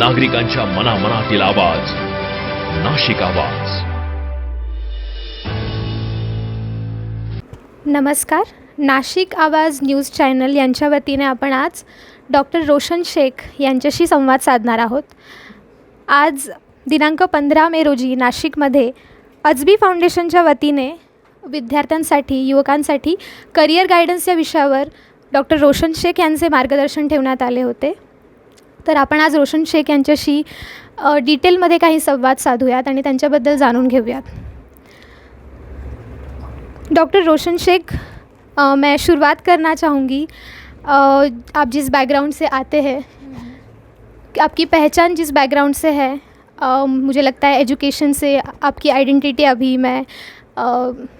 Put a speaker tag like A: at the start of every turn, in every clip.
A: नागरिकांच्या मनामनातील आवाज, नाशिक आवाज.
B: नमस्कार. नाशिक आवाज न्यूज चॅनल यांच्या वतीने आपण आज डॉक्टर रोशन शेख यांच्याशी संवाद साधणार आहोत. आज दिनांक 15 मे रोजी नाशिकमध्ये अजबी फाउंडेशनच्या वतीने विद्यार्थ्यांसाठी, युवकांसाठी करिअर गायडन्स या विषयावर डॉक्टर रोशन शेख यांचे मार्गदर्शन ठेवण्यात आले होते. तर आपण आज रोशन शेख यांच्याशी डिटेलमध्ये काही संवाद साधूयात आणि त्यांच्याबद्दल जाणून घेऊयात. डॉक्टर रोशन शेख, मैं शुरुआत करना चाहूँगी. आप जिस बैकग्राउंड से आते हैं, आपकी पहचान जिस बैकग्राउंड से है, मुझे लगता है एजुकेशन से आपकी आइडेंटिटी अभी मैं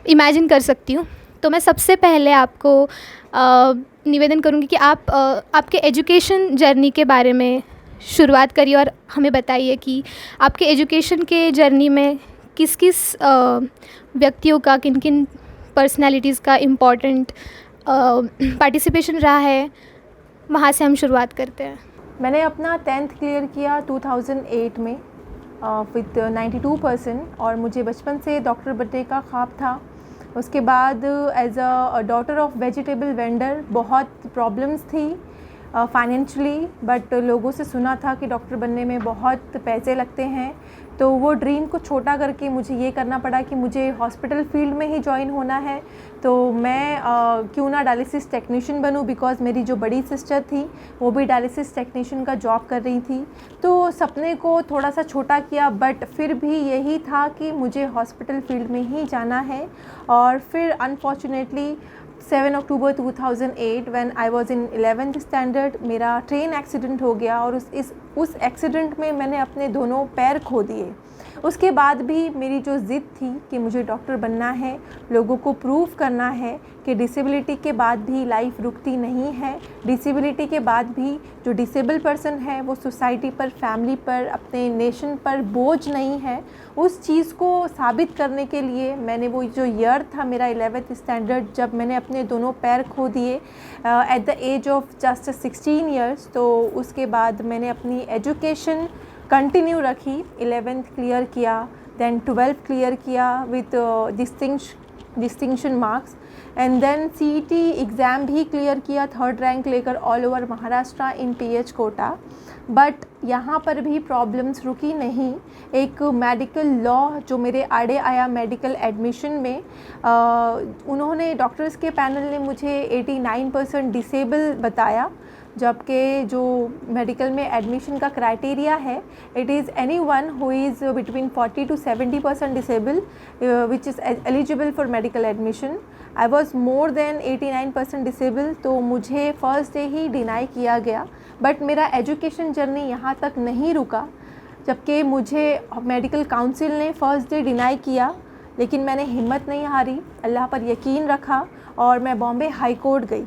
B: इमेजिन कर सकती हूँ. तो मैं सबसे पहले आपको निवेदन करूँगी कि आप आपके एजुकेशन जर्नी के बारे में शुरुआत करिए और हमें बताइए कि आपके एजुकेशन के जर्नी में किस किस व्यक्तियों का, किन किन पर्सनालिटीज़ का इम्पॉर्टेंट पार्टिसिपेशन रहा है. वहाँ से हम शुरुआत करते हैं.
C: मैंने अपना 10th क्लियर किया 2008 में विद 92% और मुझे बचपन से डॉक्टर बनने का ख्वाब था. उसके बाद as a daughter of vegetable vendor बहुत प्रॉब्लम्स थी फाइनेंशियली, बट लोगों से सुना था कि डॉक्टर बनने में बहुत पैसे लगते हैं, तो वो ड्रीम को छोटा करके मुझे ये करना पड़ा कि मुझे हॉस्पिटल फील्ड में ही ज्वाइन होना है. तो मैं क्यों ना डायलिसिस टेक्नीशियन बनूं, बिकॉज़ मेरी जो बड़ी सिस्टर थी वो भी डायलिसिस टेक्नीशियन का जॉब कर रही थी. तो सपने को थोड़ा सा छोटा किया, बट फिर भी यही था कि मुझे हॉस्पिटल फील्ड में ही जाना है. और फिर unfortunately 7 October 2008 when I was in 11th standard मेरा ट्रेन एक्सीडेंट हो गया और उस एक्सीडेंट में मैंने अपने दोनों पैर खो दिए. उसके बाद भी मेरी जो ज़िद थी कि मुझे डॉक्टर बनना है, लोगों को प्रूव करना है कि डिसेबिलिटी के बाद भी लाइफ रुकती नहीं है, डिसेबिलिटी के बाद भी जो डिसेबल पर्सन है वो सोसाइटी पर, फैमिली पर, अपने नेशन पर बोझ नहीं है. उस चीज़ को साबित करने के लिए मैंने वो जो ईयर था मेरा 11th स्टैंडर्ड, जब मैंने अपने दोनों पैर खो दिए at the age of just 16 years, तो उसके बाद मैंने अपनी एजुकेशन कंटिन्यू रखी. 11th क्लियर किया, दैन 12th क्लियर किया with distinction marks, and then CET exam भी क्लियर किया 3rd रैंक लेकर all over Maharashtra in PH quota. But यहाँ पर भी प्रॉब्लम्स रुकी नहीं. एक मेडिकल लॉ जो मेरे आड़े आया मेडिकल एडमिशन में, उन्होंने डॉक्टर्स के पैनल ने मुझे 89% डिसेबल बताया, जबकि जो मेडिकल में एडमिशन का क्राइटेरिया है, it is any one who is between 40 to 70% disable which is eligible for medical admission. I was more than 89% disable, तो मुझे फ़र्स्ट डे ही डिनाई किया गया. बट मेरा एजुकेशन जर्नी यहाँ तक नहीं रुका, जबकि मुझे मेडिकल काउंसिल ने फ़र्स्ट डे डिनाई किया, लेकिन मैंने हिम्मत नहीं हारी, अल्लाह पर यकीन रखा और मैं बॉम्बे हाई कोर्ट गई.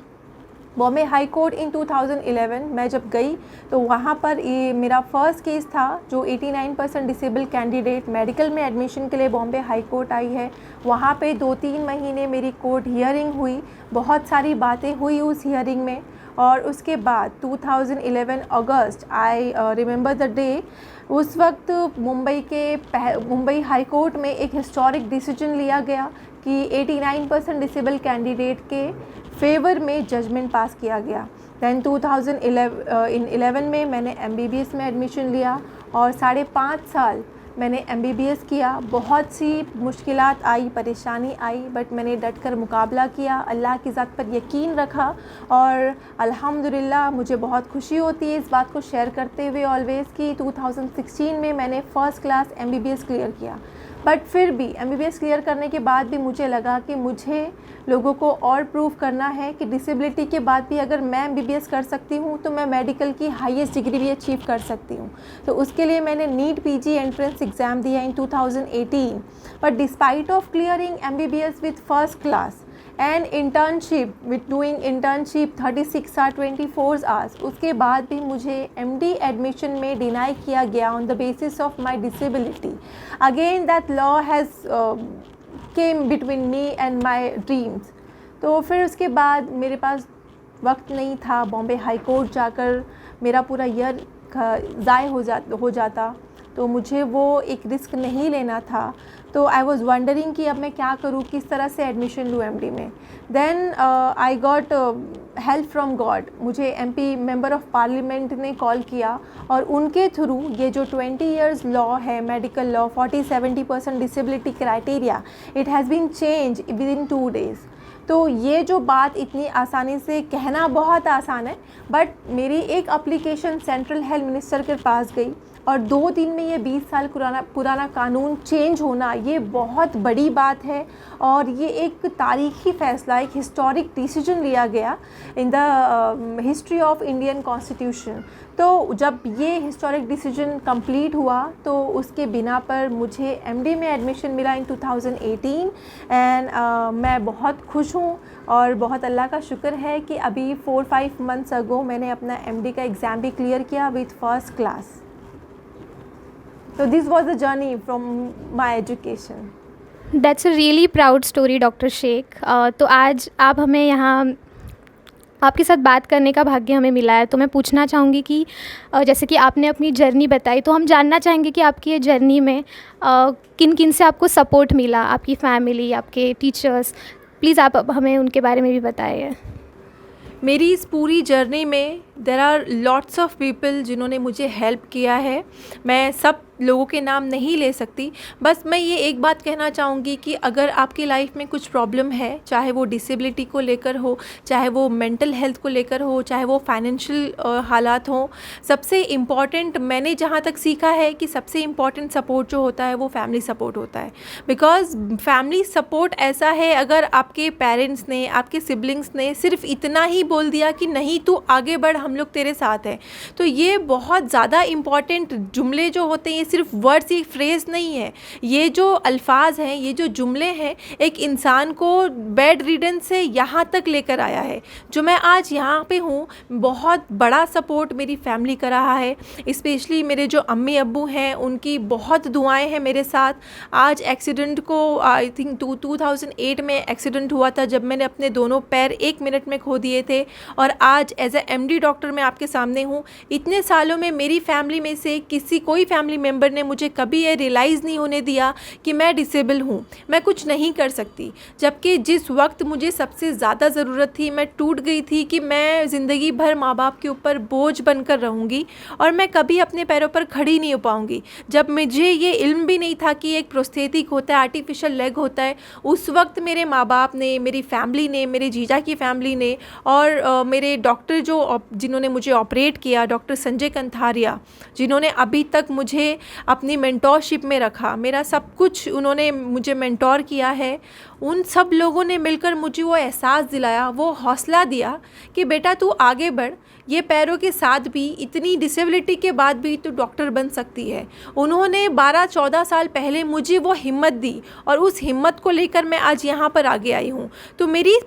C: बॉम्बे हाई कोर्ट इन 2011 मैं जब गई तो वहाँ पर ये मेरा फ़र्स्ट केस था. जो 89% डिसेबल कैंडिडेट मेडिकल में एडमिशन के लिए बॉम्बे हाई कोर्ट आई है, वहाँ पे 2-3 महीने मेरी कोर्ट हियरिंग हुई. बहुत सारी बातें हुई उस हियरिंग में. और उसके बाद 2011 अगस्त, आई रिमेंबर द डे, उस वक्त मुंबई हाई कोर्ट में एक हिस्टोरिक डिसीजन लिया गया कि 89% डिसेबल कैंडिडेट के फेवर में जजमेंट पास किया गया. दैन 2011 में मैंने MBBS में एडमिशन लिया और 5.5 साल मैंने MBBS किया. बहुत सी मुश्किलात आई, परेशानी आई, बट मैंने डट कर मुकाबला किया, अल्लाह की ज़ात पर यकीन रखा और अल्हम्दुलिल्लाह मुझे बहुत खुशी होती है इस बात को शेयर करते हुए ऑलवेज़ कि 2016 में मैंने फ़र्स्ट क्लास MBBS क्लियर किया. बट फिर भी MBBS क्लियर करने के बाद भी मुझे लगा कि मुझे लोगों को और प्रूव करना है कि डिसेबिलिटी के बाद भी अगर मैं MBBS कर सकती हूँ तो मैं मेडिकल की हाईएस्ट डिग्री भी अचीव कर सकती हूँ. तो उसके लिए मैंने नीट PG एंट्रेंस एग्ज़ाम दिया in 2018. But despite of clearing MBBS with first class and internship with doing internship 36 hour 24 hours, उसके बाद भी मुझे MD एडमिशन में डिनाई किया गया on the basis of my disability. Again that law has came between me and my dreams. तो फिर उसके बाद मेरे पास वक्त नहीं था बॉम्बे हाई कोर्ट जाकर मेरा पूरा ईयर ज़ाय हो जाता, तो मुझे वो एक रिस्क नहीं लेना था। तो आई वॉज़ वंडरिंग कि अब मैं क्या करूँ, किस तरह से एडमिशन लूँ एमडी में। Then I got help from God. मुझे एमपी मेंबर ऑफ पार्लियामेंट ने कॉल किया और उनके थ्रू ये जो 20 इयर्स लॉ है, medical law, 40-70% disability criteria, it has been change with in 2 days। तो ये जो बात इतनी आसानी से कहना बहुत आसान है, बट मेरी एक एप्लीकेशन सेंट्रल हेल्थ मिनिस्टर के पास गई और 2 दिन में ये 20 साल पुराना कानून चेंज होना, ये बहुत बड़ी बात है। और ये एक तारीखी फ़ैसला, एक हिस्टोरिक डिसीजन लिया गया in the history of Indian constitution. तो जब ये हिस्टोरिक डिसीजन कंप्लीट हुआ तो उसके बिना पर मुझे एमडी में एडमिशन मिला इन 2018 एंड मैं बहुत खुश हूँ और बहुत अल्लाह का शुक्र है कि अभी 4-5 मंथ्स अगो मैंने अपना एमडी का एग्ज़ाम भी क्लियर किया with first class. So this was the journey from my education.
B: That's a really proud story doctor Shaikh. तो आज आप हमें यहाँ आपके साथ बात करने का भाग्य हमें मिला है। तो मैं पूछना चाहूँगी कि जैसे कि आपने अपनी जर्नी बताई, तो हम जानना चाहेंगे कि आपकी ये जर्नी में किन किन से आपको सपोर्ट मिला, आपकी फैमिली, आपके टीचर्स। प्लीज़ आप हमें उनके बारे में भी बताइए।
C: मेरी इस पूरी जर्नी में there are lots of people जिन्होंने मुझे हेल्प किया है। मैं सब लोगों के नाम नहीं ले सकती, बस मैं ये एक बात कहना चाहूँगी कि अगर आपकी लाइफ में कुछ प्रॉब्लम है, चाहे वो डिसेबिलिटी को लेकर हो, चाहे वो मेंटल हेल्थ को लेकर हो, चाहे वो फाइनेंशियल हालात हों, सबसे इम्पॉर्टेंट मैंने जहाँ तक सीखा है कि सबसे इम्पॉर्टेंट सपोर्ट जो होता है वो फैमिली सपोर्ट होता है। बिकॉज़ फैमिली सपोर्ट ऐसा है, अगर आपके पेरेंट्स ने, आपके सिबलिंग्स ने सिर्फ इतना ही बोल दिया कि नहीं तू आगे बढ़, हम लोग तेरे साथ हैं, तो ये बहुत ज़्यादा इम्पॉर्टेंट जुमले जो होते हैं, ये सिर्फ वर्ड्स, ये फ्रेज़ नहीं है, ये जो अल्फाज हैं, ये जो जुमले हैं, एक इंसान को बेड रिडन से यहाँ तक लेकर आया है। जो मैं आज यहाँ पे हूँ, बहुत बड़ा सपोर्ट मेरी फैमिली का रहा है। स्पेशली मेरे जो अम्मी अब्बू हैं, उनकी बहुत दुआएं हैं मेरे साथ। आज एक्सीडेंट को आई थिंक 2008 में एक्सीडेंट हुआ था, जब मैंने अपने दोनों पैर 1 मिनट में खो दिए थे, और आज एज ए एमडी डॉक्टर मैं आपके सामने हूँ। इतने सालों में मेरी फैमिली में से कोई फैमिली मेम्बर ने मुझे कभी ये रियलाइज़ नहीं होने दिया कि मैं डिसेबल हूँ, मैं कुछ नहीं कर सकती। जबकि जिस वक्त मुझे सबसे ज़्यादा ज़रूरत थी, मैं टूट गई थी कि मैं ज़िंदगी भर माँ बाप के ऊपर बोझ बनकर रहूँगी और मैं कभी अपने पैरों पर खड़ी नहीं हो पाऊँगी। जब मुझे ये इल्म भी नहीं था कि एक प्रोस्थेटिक होता है, आर्टिफिशियल लेग होता है, उस वक्त मेरे माँ बाप ने, मेरी फैमिली ने, मेरे जीजा की फैमिली ने और मेरे डॉक्टर जिन्होंने मुझे ऑपरेट किया, डॉक्टर संजय कंथारिया, जिन्होंने अभी तक मुझे अपनी मेंटोरशिप में रखा, मेरा सब कुछ उन्होंने मुझे मेंटोर किया है। उन सब लोगों ने मिलकर मुझे वो एहसास दिलाया, वो हौसला दिया कि बेटा तू आगे बढ़, ये पैरों के साथ भी, इतनी डिसेबिलिटी के बाद भी तू डॉक्टर बन सकती है। उन्होंने 12-14 साल पहले मुझे वो हिम्मत दी और उस हिम्मत को लेकर मैं आज यहाँ पर आगे आई हूँ। तो मेरी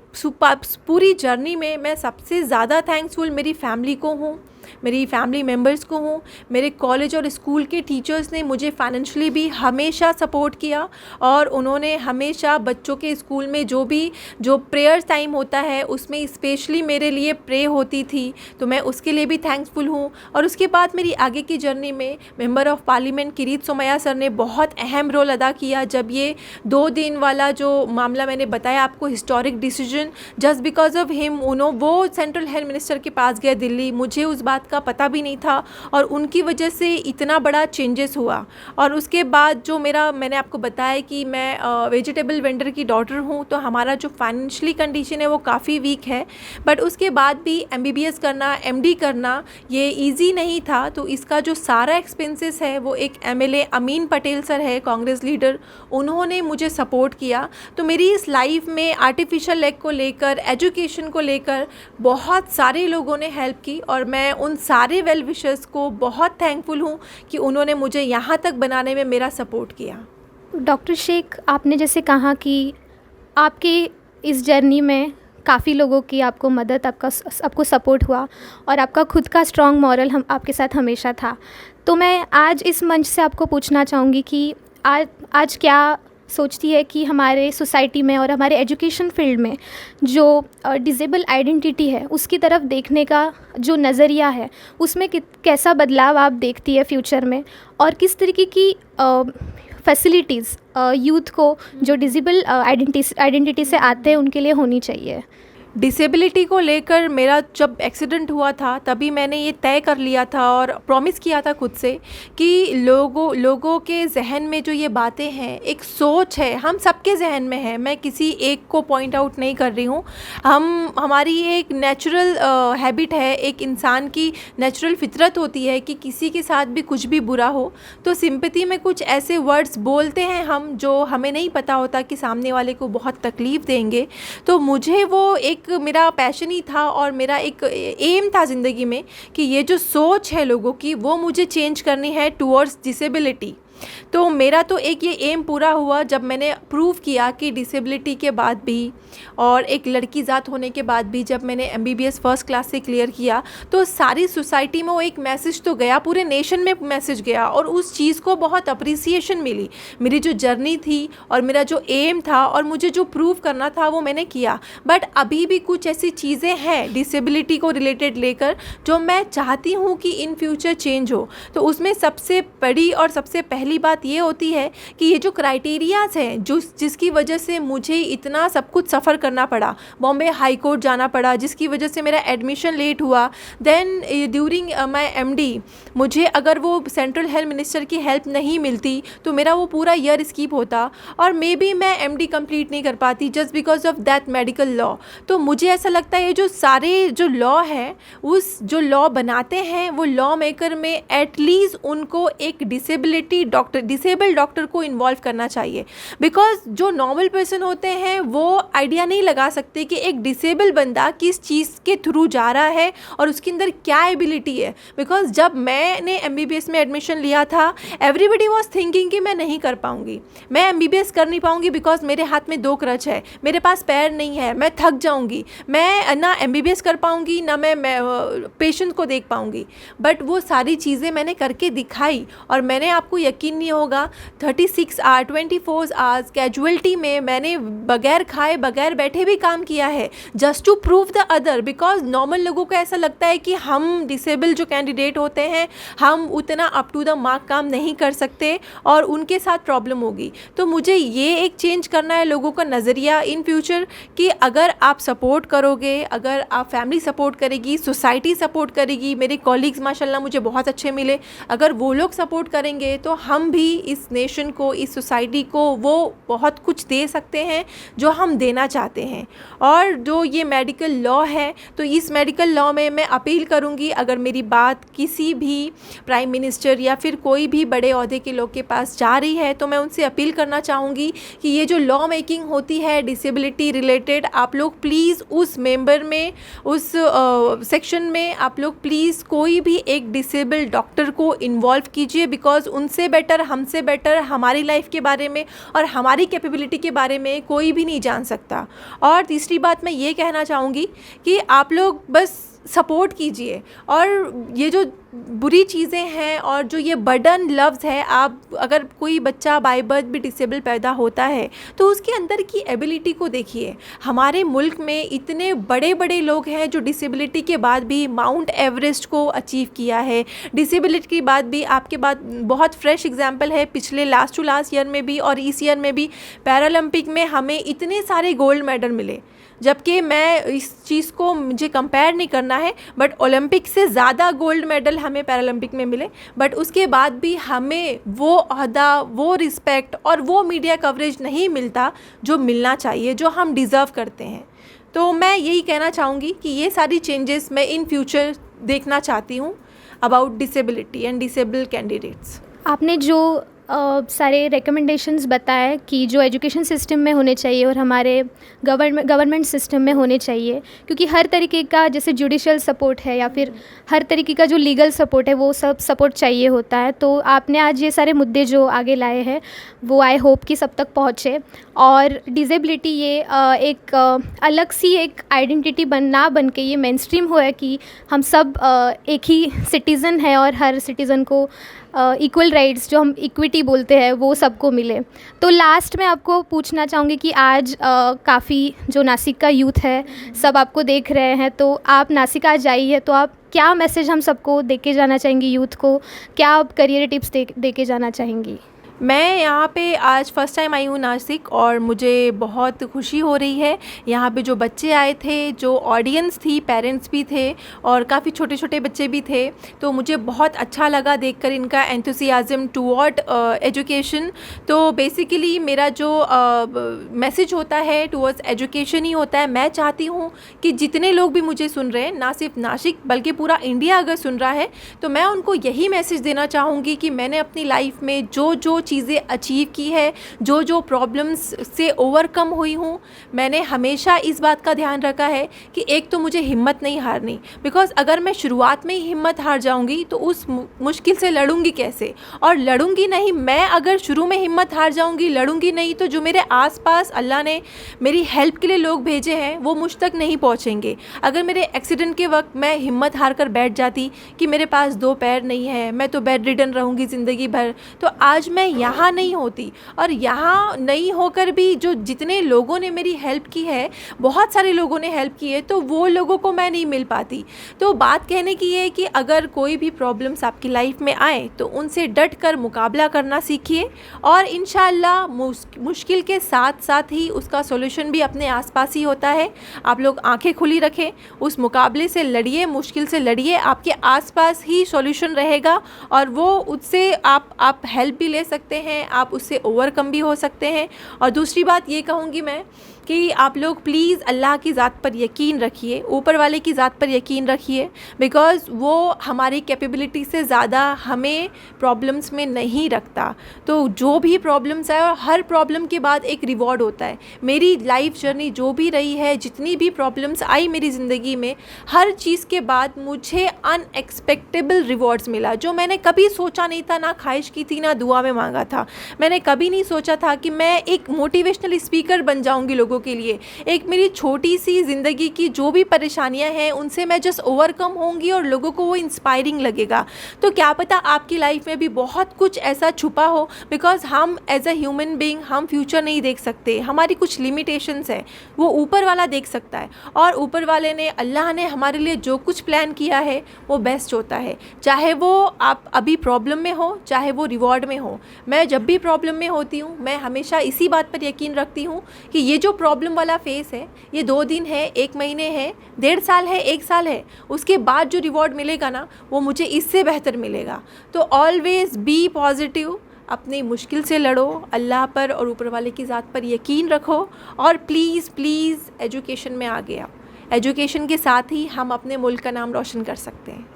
C: पूरी जर्नी में मैं सबसे ज़्यादा थैंक्सफुल मेरी फैमिली को हूँ, मेरी फैमिली मेम्बर्स को हूँ। मेरे कॉलेज और स्कूल के टीचर्स ने मुझे फाइनेंशियली भी हमेशा सपोर्ट किया और उन्होंने हमेशा बच्चों के स्कूल में जो प्रेयर टाइम होता है उसमें स्पेशली मेरे लिए प्रे होती थी, तो मैं उसके लिए भी थैंक्सफुल हूँ। और उसके बाद मेरी आगे की जर्नी में member of parliament Kirit Somaiya sir ने बहुत अहम रोल अदा किया। जब ये 2 दिन वाला जो मामला मैंने बताया आपको, historic decision, just because of him वो सेंट्रल हेल्थ मिनिस्टर के पास गया दिल्ली, मुझे उस बात का पता भी नहीं था और उनकी वजह से इतना बड़ा चेंजेस हुआ। और उसके बाद जो मैंने आपको बताया कि मैं वेजिटेबल वेंडर की डॉटर हूँ, तो हमारा जो फाइनेंशियली कंडीशन है वो काफ़ी वीक है, बट उसके बाद भी MBBS करना, MD करना ये इजी नहीं था। तो इसका जो सारा एक्सपेंसेस है वो एक MLA अमीन पटेल सर है, कांग्रेस लीडर, उन्होंने मुझे सपोर्ट किया। तो मेरी इस लाइफ में आर्टिफिशियल लेग को लेकर, एजुकेशन को लेकर बहुत सारे लोगों ने हेल्प की और मैं उन सारे वेल विशर्स को बहुत थैंकफुल हूँ कि उन्होंने मुझे यहाँ तक बनाने में मेरा सपोर्ट किया।
B: डॉक्टर शेख, आपने जैसे कहा कि आपकी इस जर्नी में काफ़ी लोगों की आपको मदद, आपको सपोर्ट हुआ और आपका खुद का स्ट्रॉन्ग मॉरल आपके साथ हमेशा था। तो मैं आज इस मंच से आपको पूछना चाहूँगी कि आज क्या सोचती है कि हमारे सोसाइटी में और हमारे एजुकेशन फील्ड में जो डिसेबल आइडेंटिटी है उसकी तरफ देखने का जो नज़रिया है उसमें कैसा बदलाव आप देखती है फ्यूचर में, और किस तरीके की फैसिलिटीज़ यूथ को जो डिसेबल आइडेंटिटी से आते हैं उनके लिए होनी चाहिए।
C: डिसेबिलिटी को लेकर मेरा जब एक्सीडेंट हुआ था तभी मैंने ये तय कर लिया था और प्रॉमिस किया था खुद से कि लोगों के जहन में जो ये बातें हैं, एक सोच है, हम सबके जहन में है, मैं किसी एक को पॉइंट आउट नहीं कर रही हूँ। हमारी एक नेचुरल हैबिट है, एक इंसान की नेचुरल फितरत होती है कि किसी के साथ भी कुछ भी बुरा हो तो सिंपैथी में कुछ ऐसे वर्ड्स बोलते हैं हम जो हमें नहीं पता होता कि सामने वाले को बहुत तकलीफ़ देंगे। तो मुझे वो एक मेरा पैशन ही था और मेरा एक एम था ज़िंदगी में कि ये जो सोच है लोगों की वो मुझे चेंज करनी है टुवर्ड्स डिसेबिलिटी। तो मेरा तो एक ये एम पूरा हुआ जब मैंने प्रूव किया कि डिसेबिलिटी के बाद भी और एक लड़की ज़ात होने के बाद भी जब मैंने MBBS फर्स्ट क्लास से क्लियर किया तो सारी सोसाइटी में वो एक मैसेज तो गया, पूरे नेशन में मैसेज गया और उस चीज़ को बहुत अप्रिसिएशन मिली। मेरी जो जर्नी थी और मेरा जो एम था और मुझे जो प्रूव करना था वो मैंने किया। बट अभी भी कुछ ऐसी चीज़ें हैं डिसेबिलिटी को रिलेटेड लेकर जो मैं चाहती हूँ कि इन फ्यूचर चेंज हो। तो उसमें सबसे बड़ी और सबसे पहली बात ये होती है कि ये जो क्राइटेरियाज़ हैं जिसकी वजह से मुझे इतना सब कुछ सफ़र करना पड़ा, बॉम्बे हाई कोर्ट जाना पड़ा, जिसकी वजह से मेरा एडमिशन लेट हुआ, देन ड्यूरिंग माय MD मुझे अगर वो सेंट्रल हेल्थ मिनिस्टर की हेल्प नहीं मिलती तो मेरा वो पूरा ईयर स्किप होता और मे बी मैं MD कंप्लीट नहीं कर पाती just because of that medical law. तो मुझे ऐसा लगता है ये जो सारे जो लॉ है उस जो लॉ बनाते हैं वो लॉ मेकर में एटलीस्ट उनको एक डिसेबल डॉक्टर को इन्वॉल्व करना चाहिए। बिकॉज जो नॉर्मल पर्सन होते हैं वो आइडिया नहीं लगा सकते कि एक डिसेबल बंदा किस चीज़ के थ्रू जा रहा है और उसके अंदर क्या एबिलिटी है। बिकॉज जब मैंने MBBS में एडमिशन लिया था एवरीबडी वॉज थिंकिंग कि मैं नहीं कर पाऊँगी, मैं MBBS कर नहीं पाऊँगी बिकॉज मेरे हाथ में 2 क्रच है, मेरे पास पैर नहीं है, मैं थक जाऊँगी, मैं ना MBBS कर पाऊँगी ना मैं पेशेंट को देख पाऊँगी। बट वो सारी चीज़ें मैंने करके दिखाई और मैंने आपको यकीन नहीं होगा 36 आवर 24 आवर्स कैजुअलिटी में मैंने बगैर खाए बगैर बैठे भी काम किया है just to prove the other. Because normal लोगों को ऐसा लगता है कि हम डिसेबल जो कैंडिडेट होते हैं हम उतना अप टू द मार्क काम नहीं कर सकते और उनके साथ प्रॉब्लम होगी। तो मुझे ये एक चेंज करना है लोगों का नज़रिया इन फ्यूचर कि अगर आप सपोर्ट करोगे, अगर आप फैमिली सपोर्ट करेगी, सोसाइटी सपोर्ट करेगी, मेरे कॉलीग्स माशाल्लाह मुझे बहुत अच्छे मिले, अगर वो लोग सपोर्ट करेंगे तो हम भी इस नेशन को, इस सोसाइटी को वो बहुत कुछ दे सकते हैं जो हम देना चाहते हैं। और जो ये मेडिकल लॉ है तो इस मेडिकल लॉ में मैं अपील करूंगी अगर मेरी बात किसी भी प्राइम मिनिस्टर या फिर कोई भी बड़े ओहदे के लोग के पास जा रही है तो मैं उनसे अपील करना चाहूँगी कि ये जो लॉ मेकिंग होती है डिसेबिलिटी रिलेटेड, आप लोग प्लीज़ उस मेंबर में, उस सेक्शन में आप लोग प्लीज़ कोई भी एक डिसेबल डॉक्टर को इन्वॉल्व कीजिए। बिकॉज उनसे बेटर, हमसे बेटर हमारी लाइफ के बारे में और हमारी कैपेबिलिटी के बारे में कोई भी नहीं जान सकता। और तीसरी बात मैं ये कहना चाहूँगी कि आप लोग बस सपोर्ट कीजिए और ये जो बुरी चीज़ें हैं और जो ये बर्डन लफ्ज़ है, आप अगर कोई बच्चा बाय बर्थ भी डिसेबल पैदा होता है तो उसके अंदर की एबिलिटी को देखिए। हमारे मुल्क में इतने बड़े बड़े लोग हैं जो डिसेबिलिटी के बाद भी माउंट एवरेस्ट को अचीव किया है। डिसेबिलिटी के बाद भी आपके बाद बहुत फ्रेश एग्जांपल है, पिछले लास्ट टू लास्ट ईयर में भी और इस ईयर में भी पैरालंपिक में हमें इतने सारे गोल्ड मेडल मिले। जबकि मैं इस चीज़ को मुझे कंपेयर नहीं करना है बट ओलंपिक से ज़्यादा गोल्ड मेडल हमें पैरालंपिक में मिले, बट उसके बाद भी हमें वो अहदा, वो रिस्पेक्ट और वो मीडिया कवरेज नहीं मिलता जो मिलना चाहिए, जो हम डिज़र्व करते हैं। तो मैं यही कहना चाहूँगी कि ये सारी चेंजेस मैं इन फ्यूचर देखना चाहती हूँ about disability and disable candidates.
B: आपने जो सारे रिकमेंडेशंस बताए कि जो एजुकेशन सिस्टम में होने चाहिए और हमारे गवर्नमेंट सिस्टम में होने चाहिए, क्योंकि हर तरीके का जैसे जुडिशियल सपोर्ट है या फिर हर तरीके का जो लीगल सपोर्ट है वो सब सपोर्ट चाहिए होता है। तो आपने आज ये सारे मुद्दे जो आगे लाए हैं वो आई होप कि सब तक पहुँचे और डिसेबिलिटी ये एक अलग सी एक आइडेंटिटी बन के ये मेन स्ट्रीम हो है कि हम सब एक ही सिटीज़न है और हर सिटीज़न को इक्वल राइट्स, जो हम इक्विटी अपॉर्चुनिटी बोलते हैं वो सबको मिले। तो लास्ट में आपको पूछना चाहूँगी कि आज काफ़ी जो नासिक का यूथ है सब आपको देख रहे हैं, तो आप नासिक आज आई है तो आप क्या मैसेज हम सबको दे के जाना चाहेंगी, यूथ को क्या आप करियर टिप्स दे के जाना चाहेंगी?
C: मैं यहाँ पे आज फ़र्स्ट टाइम आई हूँ नासिक और मुझे बहुत खुशी हो रही है। यहाँ पे जो बच्चे आए थे, जो ऑडियंस थी, पेरेंट्स भी थे और काफ़ी छोटे छोटे बच्चे भी थे, तो मुझे बहुत अच्छा लगा देखकर इनका एंथुसियाज़म टुवर्ड एजुकेशन। तो बेसिकली मेरा जो मैसेज होता है टुवर्ड्स एजुकेशन ही होता है। मैं चाहती हूँ कि जितने लोग भी मुझे सुन रहे हैं, ना सिर्फ नासिक बल्कि पूरा इंडिया अगर सुन रहा है, तो मैं उनको यही मैसेज देना चाहूँगी कि मैंने अपनी लाइफ में जो चीज़ें अचीव की है, जो प्रॉब्लम्स से ओवरकम हुई हूँ, मैंने हमेशा इस बात का ध्यान रखा है कि एक तो मुझे हिम्मत नहीं हारनी, बिकॉज़ अगर मैं शुरुआत में ही हिम्मत हार जाऊँगी तो उस मुश्किल से लड़ूंगी कैसे, और लड़ूंगी नहीं, मैं अगर शुरू में हिम्मत हार जाऊँगी, लड़ूंगी नहीं, तो जो मेरे आसपास अल्लाह ने मेरी हेल्प के लिए लोग भेजे हैं वो मुझ तक नहीं पहुँचेंगे। अगर मेरे एक्सीडेंट के वक्त मैं हिम्मत हार कर बैठ जाती कि मेरे पास 2 पैर नहीं है, मैं तो बेड रिडन रहूँगी ज़िंदगी भर, तो आज मैं यहाँ नहीं होती। और यहाँ नहीं होकर भी जो जितने लोगों ने मेरी हेल्प की है, बहुत सारे लोगों ने हेल्प की है, तो वो लोगों को मैं नहीं मिल पाती। तो बात कहने की है कि अगर कोई भी प्रॉब्लम्स आपकी लाइफ में आए तो उनसे डट कर मुकाबला करना सीखिए और इंशाअल्लाह मुश्किल के साथ साथ ही उसका सॉल्यूशन भी अपने आसपास ही होता है। आप लोग आंखें खुली रखें, उस मुकाबले से लड़िए, मुश्किल से लड़िए, आपके आसपास ही सॉल्यूशन रहेगा और वो उससे आप हेल्प भी ले सकते हैं, आप उससे ओवरकम भी हो सकते हैं। और दूसरी बात ये कहूँगी मैं कि आप लोग प्लीज़ अल्लाह की ज़ात पर यकीन रखिए, ऊपर वाले की ज़ात पर यकीन रखिए, बिकॉज़ वो हमारी कैपेबिलिटी से ज़्यादा हमें प्रॉब्लम्स में नहीं रखता। तो जो भी प्रॉब्लम्स आए, और हर प्रॉब्लम के बाद एक रिवॉर्ड होता है। मेरी लाइफ जर्नी जो भी रही है, जितनी भी प्रॉब्लम्स आई मेरी ज़िंदगी में, हर चीज़ के बाद मुझे अनएक्सपेक्टेबल रिवॉर्ड्स मिला, जो मैंने कभी सोचा नहीं था, ना ख्वाहिश की थी, ना दुआ में मांगा था। मैंने कभी नहीं सोचा था कि मैं एक मोटिवेशनल स्पीकर बन जाऊँगी लोगों के लिए। एक मेरी छोटी सी ज़िंदगी की जो भी परेशानियां हैं उनसे मैं जस्ट ओवरकम होंगी और लोगों को वो इंस्पायरिंग लगेगा। तो क्या पता आपकी लाइफ में भी बहुत कुछ ऐसा छुपा हो, बिकॉज़ हम एज अ ह्यूमन बीइंग हम फ्यूचर नहीं देख सकते, हमारी कुछ लिमिटेशंस है, वो ऊपर वाला देख सकता है। और ऊपर वाले ने, अल्लाह ने हमारे लिए जो कुछ प्लान किया है वो बेस्ट होता है, चाहे वो आप अभी प्रॉब्लम में हो, चाहे वो रिवॉर्ड में हो। मैं जब भी प्रॉब्लम में होती हूँ, मैं हमेशा इसी बात पर यकीन रखती हूँ कि ये जो प्रॉब्लम वाला फेस है, ये 2 दिन है, 1 महीने है, 1.5 साल है, 1 साल है, उसके बाद जो रिवॉर्ड मिलेगा ना, वो मुझे इससे बेहतर मिलेगा। तो ऑलवेज़ बी पॉजिटिव, अपनी मुश्किल से लड़ो, अल्लाह पर और ऊपर वाले की ज़ात पर यकीन रखो, और प्लीज़ प्लीज़ एजुकेशन में आगे आओ। एजुकेशन के साथ ही हम अपने मुल्क का नाम रोशन कर सकते हैं।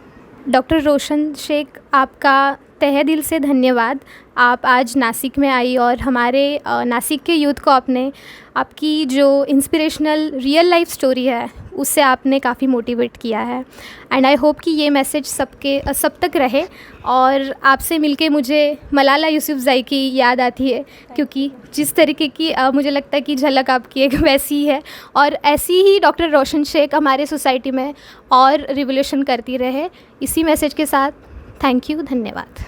B: डॉक्टर रोशन शेख, आपका तहे दिल से धन्यवाद। आप आज नासिक में आई और हमारे नासिक के यूथ को आपने आपकी जो इंस्पिरेशनल रियल लाइफ स्टोरी है उससे आपने काफ़ी मोटिवेट किया है। एंड आई होप कि ये मैसेज सब तक रहे। और आपसे मिलके मुझे मलाला यूसुफ़ज़ई की याद आती है, क्योंकि जिस तरीके की मुझे लगता है कि झलक आपकी एक वैसी ही है, और ऐसी ही डॉक्टर रोशन शेख हमारे सोसाइटी में और रिवोल्यूशन करती रहे। इसी मैसेज के साथ थैंक यू, धन्यवाद।